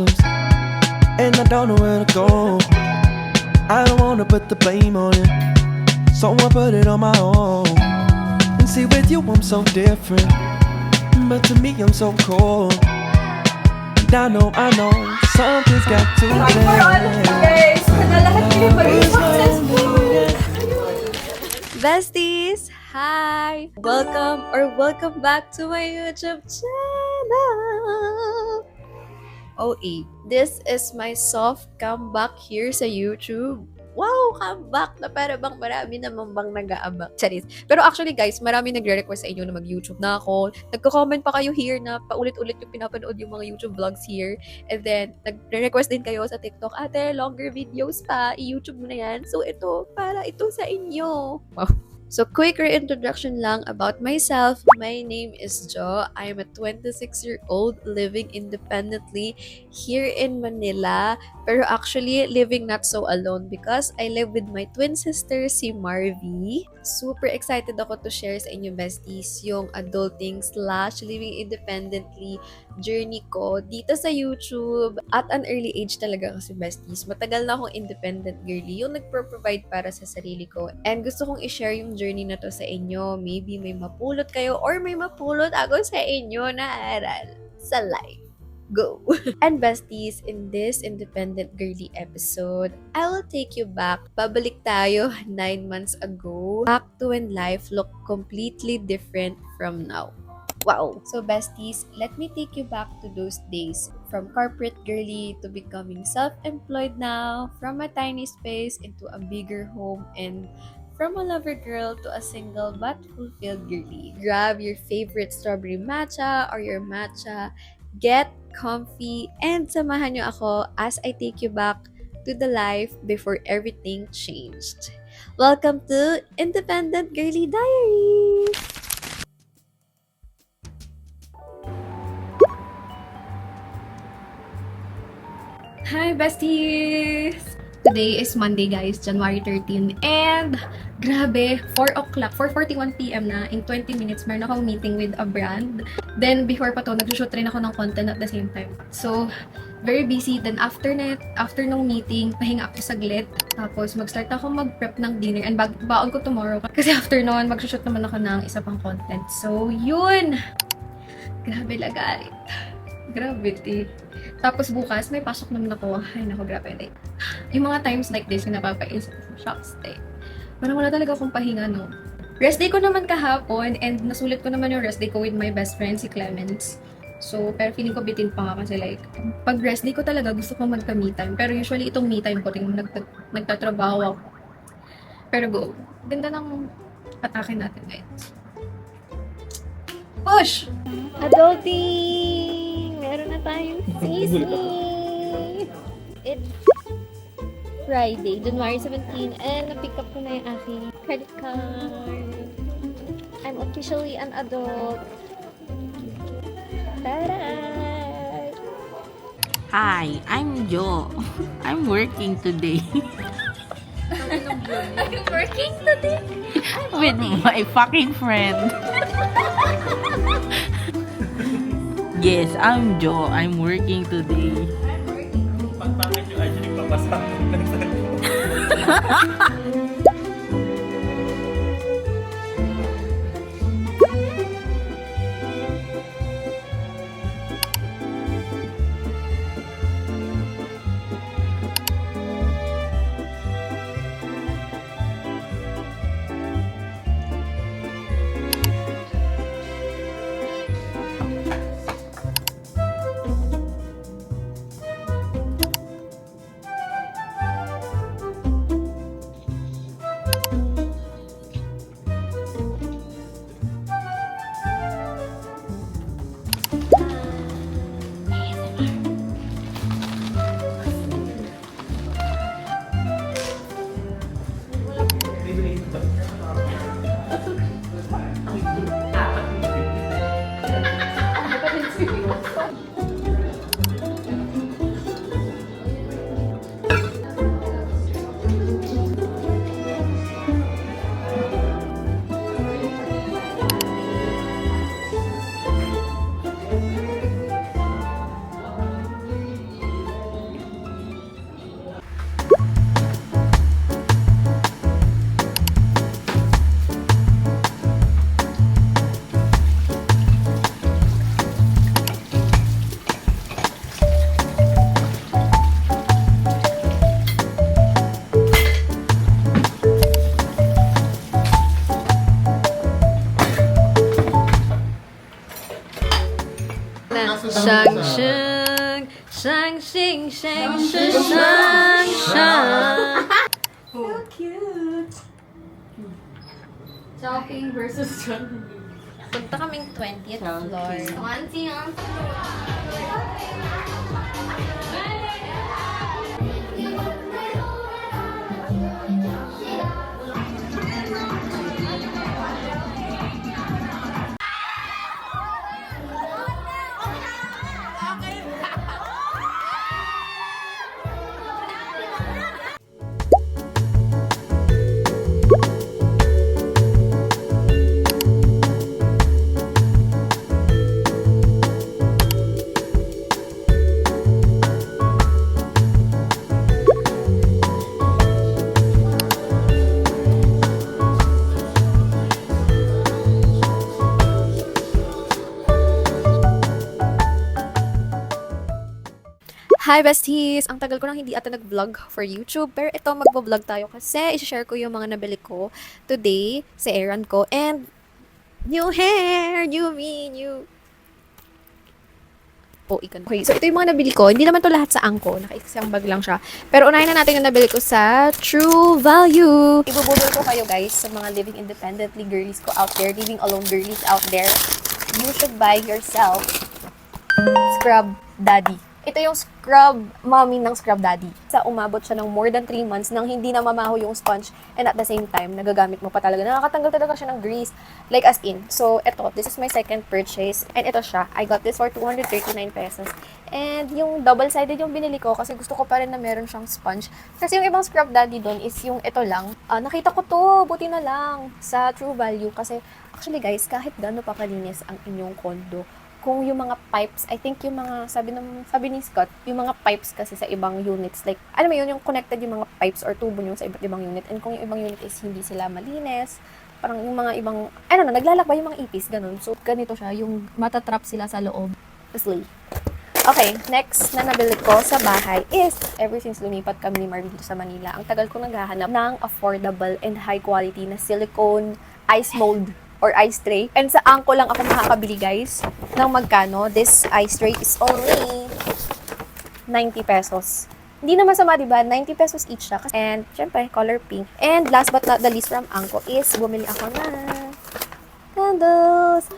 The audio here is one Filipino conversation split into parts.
problems, and I don't know where to go. I don't wanna put the blame on you, so I put it on my own. And see, with you I'm so different, but to me I'm so cold. And I know, something's got to Guys, na lahat kayo maging successful. Besties, hi! Welcome back to my YouTube channel. OE, this is my soft comeback here sa YouTube. Wow, comeback na para bang marami naman bang nag-aabang. Charis. Pero actually guys, marami nagre-request sa inyo na mag-YouTube na ako. Nagko-comment pa kayo here na paulit-ulit yung pinapanood yung mga YouTube vlogs here. And then, nagre-request din kayo sa TikTok, ate, longer videos pa, i-YouTube mo na yan. So ito, para ito sa inyo. Wow. So, quick reintroduction lang about myself. My name is Jo. I am a 26-year-old living independently here in Manila. Pero actually, living not so alone because I live with my twin sister, si Marvy. Super excited ako to share sa inyo, besties, yung adulting / living independently journey ko dito sa YouTube. At an early age talaga kasi, besties. Matagal na akong independent girly, yung nagpro-provide para sa sarili ko. And gusto kong i-share yung journey na to sa inyo. Maybe may mapulot kayo or may mapulot ako sa inyo na aral sa life. Go! And besties, in this independent girly episode, I will take you back. Babalik tayo 9 months ago. Back to when life looked completely different from now. Wow! So besties, let me take you back to those days. From corporate girly to becoming self-employed now. From a tiny space into a bigger home, and from a lover girl to a single but fulfilled girly. Grab your favorite strawberry matcha or your matcha. Get comfy and samahan niyo ako as I take you back to the life before everything changed. Welcome to Independent Girly Diaries! Hi, besties! Today is Monday, guys, January 13. And, grabe, 4 o'clock, 4:41 p.m. na. In 20 minutes, meron akong meeting with a brand. Then, before pa to, nag-shoot rin ako ng content at the same time. So, very busy. Then, after nung meeting, pahinga ako saglit. Tapos, mag-start ako mag-prep ng dinner. And baon ko tomorrow. Kasi after noon, mag-shoot naman ako ng isa pang content. So, yun! Grabe lagarit. Grabe, Tapos bukas, may pasok naman ako. Ay, naku, grabe. Like, yung mga times like this, yung napapaisip ko, shocks, parang wala talaga akong pahinga, no? Rest day ko naman kahapon, and nasulit ko naman yung rest day ko with my best friend, si Clemens. So, pero feeling ko bitin pa nga kasi like, pag rest day ko talaga, gusto ko magka-me time. Pero usually, itong me time ko rin, nagtatrabaho ako. Pero go. Ganda ng atake natin, guys. Push! Adulting! Meron na tayong sisi! It's Friday, January 17, and na-pick up ko na yung aking credit card. I'm officially an adult. Tara! Hi, I'm Jo. I'm working today I'm working today! with my fucking friend. Yes, I'm Jo. I'm working today. Pagpangit yung actually papasok. Shing, shing, shing, shang, shang. So cute. Shopping versus punta kaming 20th floor. Hi besties! Ang tagal ko nang hindi ata nag-vlog for YouTube. Pero ito, magbo-vlog tayo kasi i-share ko yung mga nabili ko today sa errand ko. And, new hair! New me! New... Oh, ikan. Okay, so ito yung mga nabili ko. Hindi naman to lahat sa angko. Naka-isang bag lang siya. Pero unahin na natin yung nabili ko sa True Value. Ibubudol ko kayo guys sa mga living independently girlies ko out there. Living alone girlies out there. You should buy yourself Scrub Daddy. Ito yung scrub mommy ng Scrub Daddy. Sa umabot siya ng more than 3 months nang hindi na mamaho yung sponge and at the same time, nagagamit mo pa talaga. Nakakatanggal talaga siya ng grease. Like as in. So, ito. This is my second purchase. And ito siya. I got this for 239 pesos. And yung double-sided yung binili ko kasi gusto ko pa rin na meron siyang sponge. Kasi yung ibang Scrub Daddy doon is yung ito lang. Nakita ko to. Buti na lang sa True Value. Kasi actually guys, kahit gaano pa kalinis ang inyong kondo, kung yung mga pipes, I think yung mga, sabi ni Scott, yung mga pipes kasi sa ibang units, like, alam mo yun, yung connected yung mga pipes or tubo nyo sa iba't ibang unit, and kung yung ibang unit is hindi sila malinis, parang yung mga ibang, naglalakbay yung mga ipis, ganun. So, ganito siya, yung matatrap sila sa loob. Slay. Okay, next na nabili ko sa bahay is, ever since lumipat kami ni Marvin dito sa Manila, ang tagal ko naghahanap ng affordable and high quality na silicone ice mold or ice tray. And sa angko lang ako makakabili guys ng magkano. This ice tray is only 90 pesos. Hindi naman sama, diba? 90 pesos each siya. And syempre, color pink. And last but not the least from angko is bumili ako ng candles.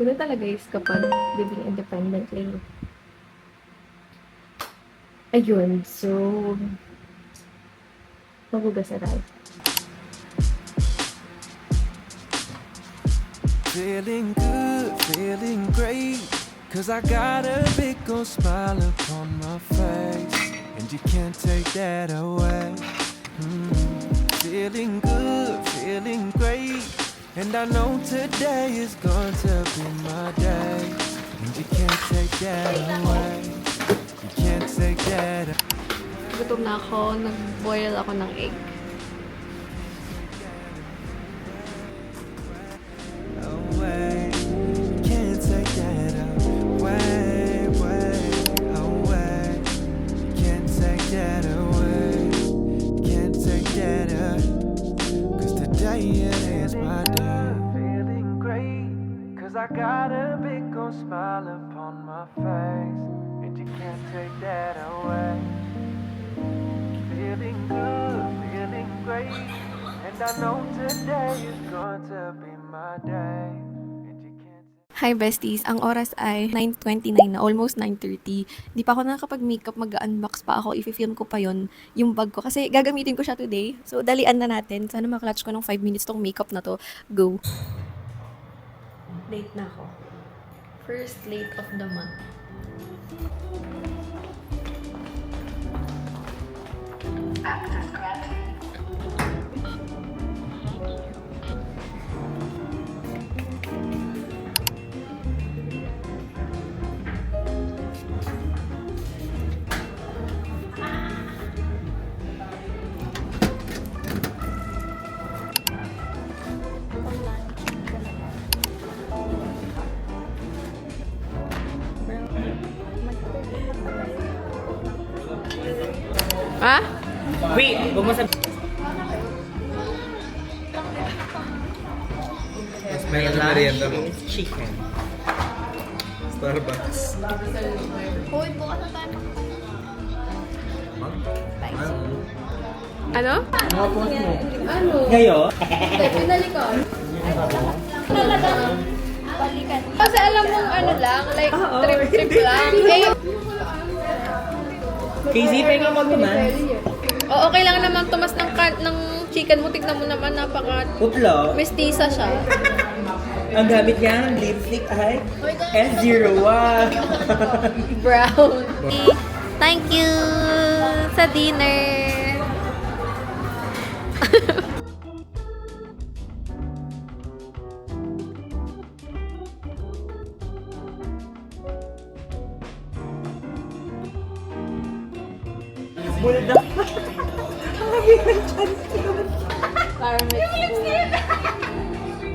Ganun talaga is kapag living independently. Ayun, so magugas na tayo. Feeling good, feeling great. Cause I got a big old smile upon my face. And you can't take that away. Feeling good, feeling great. And I know today is going to be my day. And you can't take that away. You can't take that away. Gutom na ako, nag-boil ako ng egg. Away. You can't take that away. Away. You can't take that away. You can't take that away. Cause today it is my day. Feeling great. Cause I got a big old smile upon my face. And you can't take that away. Feeling good, feeling great. And I know today is going to be my day. And you can't Hi besties, ang oras ay 9:29 na, almost 9:30. Di pa ako nakakapag-makeup, mag-unbox pa ako, i-film ko pa yon yung bag ko. Kasi gagamitin ko siya today. So, dalian na natin. Sana maklatch ko ng 5 minutes tong makeup na to. Go! Late na ako. First late of the month. Ha? Wait, huwag mo sabihin. May merienda mo. It's chicken. Starbucks. Hoy, bukas na tayo. Ano? Ngayon? Pinalikon. Balikan. Kasi alam mong ano lang, like trip lang. Eh, Casey, pengen mo naman. okay lang naman tumas ng chicken mo. Tignan mo naman, Putlo. mestiza siya. Ang gamit niya ng lipstick ay S01. Brown. Thank you sa dinner. Bulldog. Parang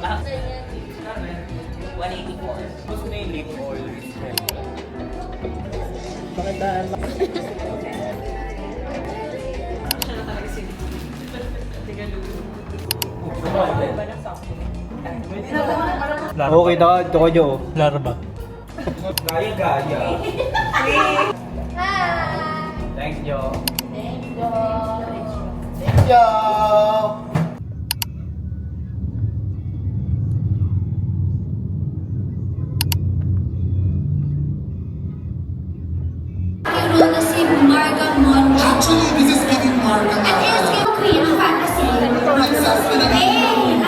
Bakit? 184. Gusto na yung lip oil. Okay na, ito ko nyo. Larva. Gaya-gaya. Thank you. Actually, this is giving Marga. It is giving Queen Fantasy. Princess Philippines.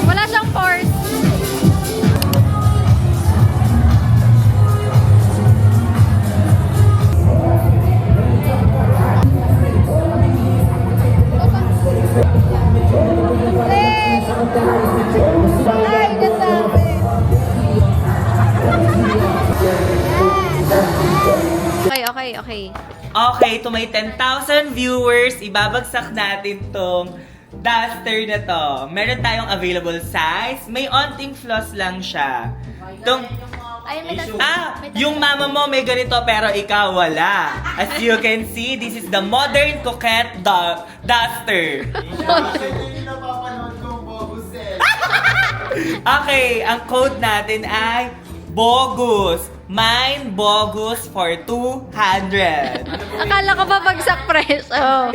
wala siyang force. Okay. Okay, to may 10,000 viewers, ibabagsak natin tong duster na to. Meron tayong available size. May onting floss lang siya. Yung mama mo may ganito pero ikaw wala. As you can see, this is the modern coquette duster. Okay, ang code natin ay BOGUS. Mine BOGUS for 200. Akala ko ba bagsak presyo?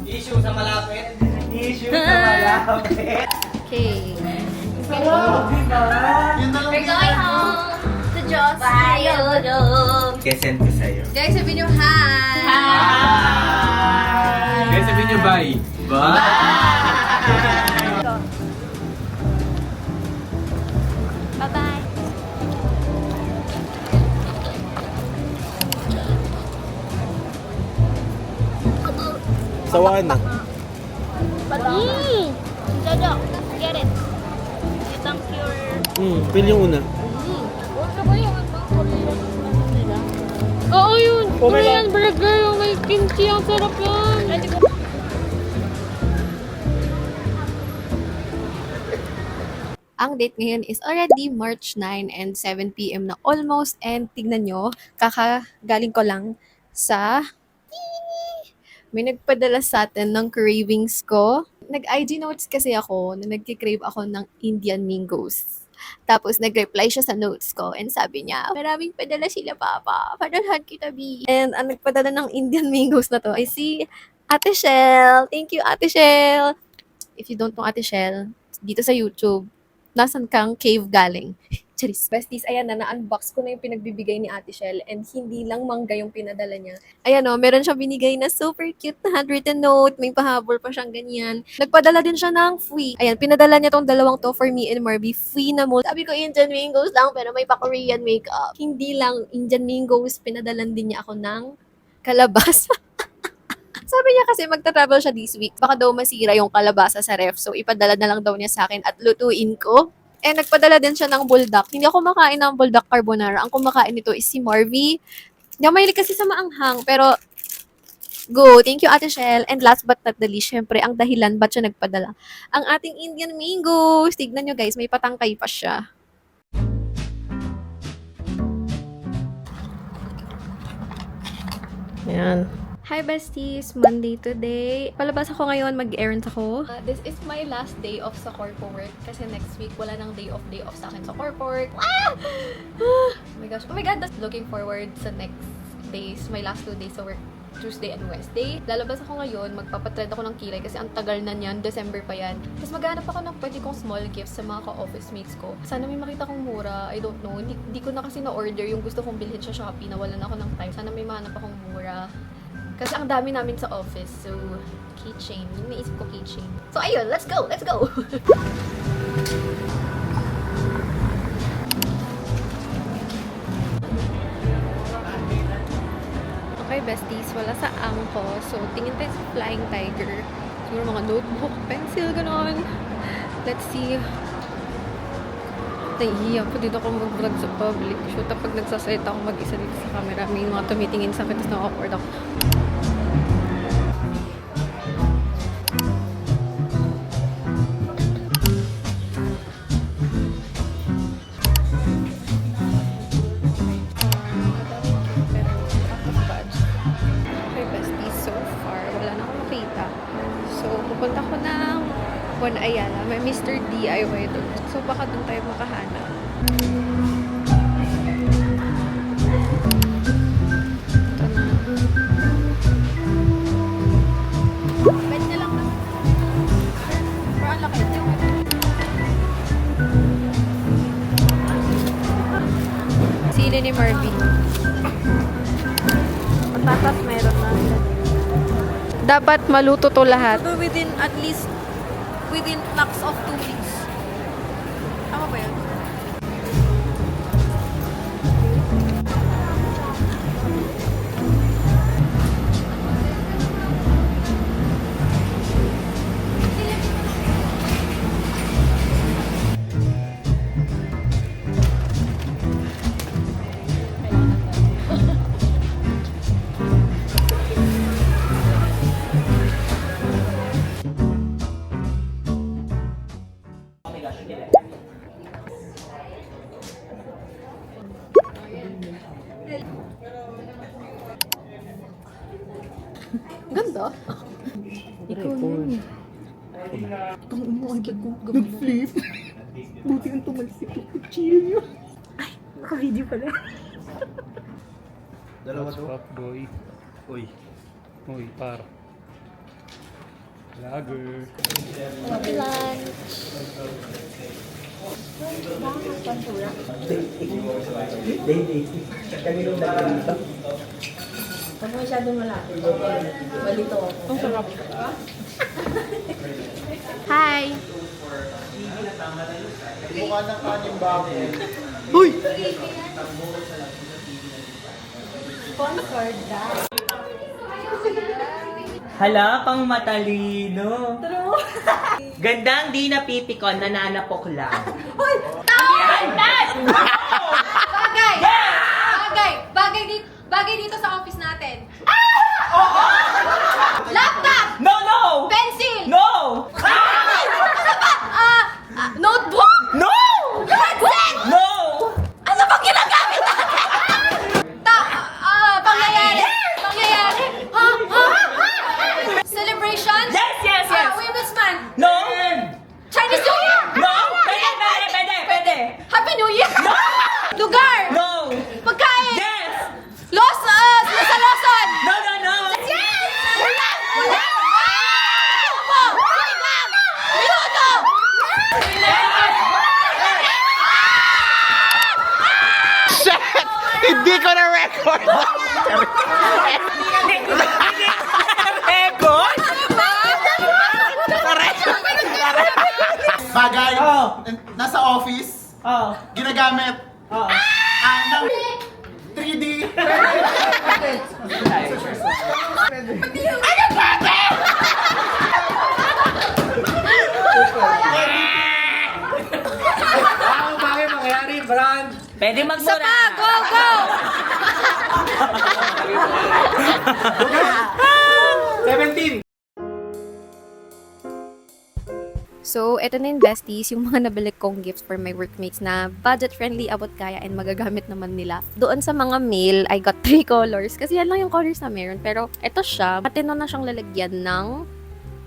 Issue sa malapit. Issue sa malapit. Okay. We're going home to Diyos. Bye. Send ko sa'yo. Guys, sabihin nyo hi! Guys, sabihin nyo bye. Bye-bye! Sawaan na. Jojo, get it. You think you're... Pili yung una. Ano ba yung Korean nila? Oo yun! Korean burger yung may kimchi. Ang sarap yan! Ang date ngayon is already March 9 and 7 p.m. na almost. And tignan nyo, kakagaling ko lang sa... May nagpadala sa atin ng cravings ko. Nag-IG notes kasi ako na nagkikrave ako ng Indian mangoes. Tapos nag-reply siya sa notes ko and sabi niya, maraming padala sila, Papa. Padalhan kita, B. And ang nagpadala ng Indian mangoes na to ay si Ate Shell. Thank you, Ate Shell. If you don't know Ate Shell, dito sa YouTube, nasan kang cave galing? Charis. Besties, ayan na, na-unbox ko na yung pinagbibigay ni Ate Shell and hindi lang mangga yung pinadala niya. Ayan o, meron siyang binigay na super cute na handwritten note. May pahabol pa siyang ganyan. Nagpadala din siya ng free. Ayan, pinadala niya tong dalawang to for me and Marby. Free na mold. Sabi ko, Indian mangoes lang, pero may pa-Korean makeup. Hindi lang Indian mangoes, pinadalan din niya ako ng kalabasa. Sabi niya kasi magta-travel siya this week. Baka daw masira yung kalabasa sa ref. So, ipadala na lang daw niya sa akin at lutuin ko. And nagpadala din siya ng buldak. Hindi ako kumakain ng buldak carbonara. Ang kumakain nito is si Marvy. Hindi ako mahilig kasi sa maanghang, pero go. Thank you, Ate Shell. And last but not the least, syempre, ang dahilan ba't siya nagpadala. Ang ating Indian mangoes. Tignan nyo guys, may patangkay pa siya. Ayan. Hi besties! Monday today. Palabas ako ngayon, mag-errands ako. This is my last day off sa corpo work kasi next week wala nang day off sa akin sa corpo work. Ah! Oh my gosh. Oh my god, that's looking forward sa next days, my last 2 days sa work. Tuesday and Wednesday. Lalabas ako ngayon, magpapatread ako ng kilay kasi ang tagal na niyan, December pa yan. Tapos maghanap ako ng pwede kong small gifts sa mga ka-office mates ko. Sana may makita kong mura, I don't know. Hindi ko na kasi na-order yung gusto kong bilhin sa Shopee, nawalan ako ng time. Sana may mahanap akong mura. Kasi ang dami namin sa office, so keychain. Yung naisip ko keychain. So ayun, let's go! Let's go! Okay, besties, wala sa angko. So, tingin tayo sa Flying Tiger. Siguro mga notebook, pencil, gano'n. Let's see. Nahihiya po dito ako mag-vlog sa public. So, pag nagsasalita ako mag-isa dito sa camera, may mga tumitingin sa akin, tapos na-awkward ako. Pupunta ko ng Juan Ayala. May Mr. DIY doon. So, baka doon tayo makahanap. Ito na. Pwede na lang naman. Pero ang laki. Sili ni Marvin. Patatas meron na. Dapat maluto to lahat. Within at least, within max of 2 weeks. Tama ba yun? Ganda. Ikaw yun. Itong umuagad ko. Nag-flip. Buti ang tumalsik ko. Chill yun. Ay, naka-video pala. Dalawa to. Stop, boy. Uy. Uy, par. Lager. Happy lunch. Pag masyadong malapit, malito ako. Ang sarap. Hi! Mukha ng kanin bago. Sponsored that. Hala, pang matalino. True. Gandang di napipikon, nananapok lang. Bagay dito sa office natin. No, no! Pencil! No! Notebook! No! Headset! No! Ano bang ginagamit natin? Pangyayari! Pangyayari! Celebration? Yes, yes, yes! Women's Month! No! Chinese New Year! No! Pwede! Happy New Year! Lugar! No! Pagkain! Yes! Sa Lawson! No! Yes! Wala! Minuto! Hindi ko na record! Record? Bagay, Oh. nasa office, Oh. ginagamit Oh. ng 3D. brand. Pwede magmura. Isa pa! Go! Go! 17. So, eto na yung besties, yung mga nabili kong gifts for my workmates na budget-friendly, abot kaya, and magagamit naman nila. Doon sa mga mail, I got 3 colors. Kasi yan lang yung colors na meron. Pero, eto siya, matino na siyang lalagyan ng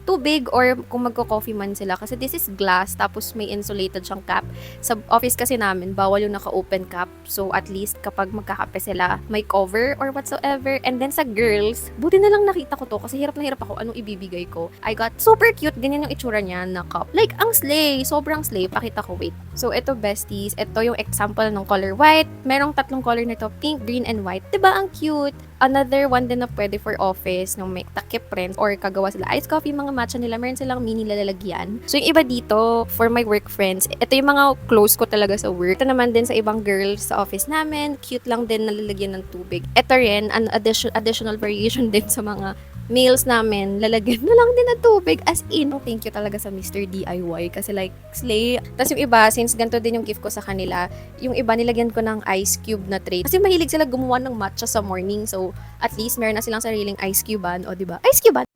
tubig or kung magko-coffee man sila. Kasi this is glass, tapos may insulated siyang cap. Sa office kasi namin, bawal yung naka-open cap. So, at least kapag magkakape sila, may cover or whatsoever. And then sa girls, buti na lang nakita ko to kasi hirap na hirap ako anong ibibigay ko. I got super cute, ganyan yung itsura niya na cup. Like, ang slay! Sobrang slay. Pakita ko, wait. So, ito besties, ito yung example ng color white. Merong 3 color nito, pink, green, and white. Diba? Ang cute! Another one din na pwede for office, nung may takip friends or kagawa sila iced coffee, mga matcha nila, meron silang mini lalagyan. So, yung iba dito, for my work friends, ito yung mga close ko talaga sa work. Ito naman din sa ibang girls sa office namin, cute lang din na lalagyan ng tubig. Ito rin, an additional variation din sa mga meals namin, lalagyan na lang din ng tubig. As in, thank you talaga sa Mr. DIY kasi like, slay. Tapos yung iba, since ganito din yung gift ko sa kanila, yung iba nilagyan ko ng ice cube na tray. Kasi mahilig sila gumawa ng matcha sa morning. So, at least meron na silang sariling ice cubean. O, diba? Ice cubean!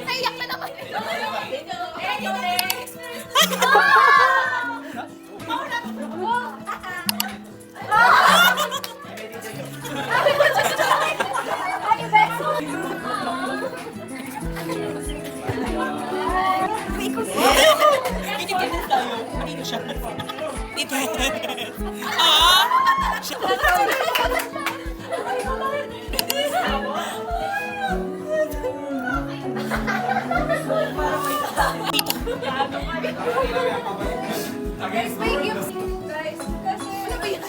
Naiyak na naman. Guys, may gifts. Guys, kasi... Ano ba yun?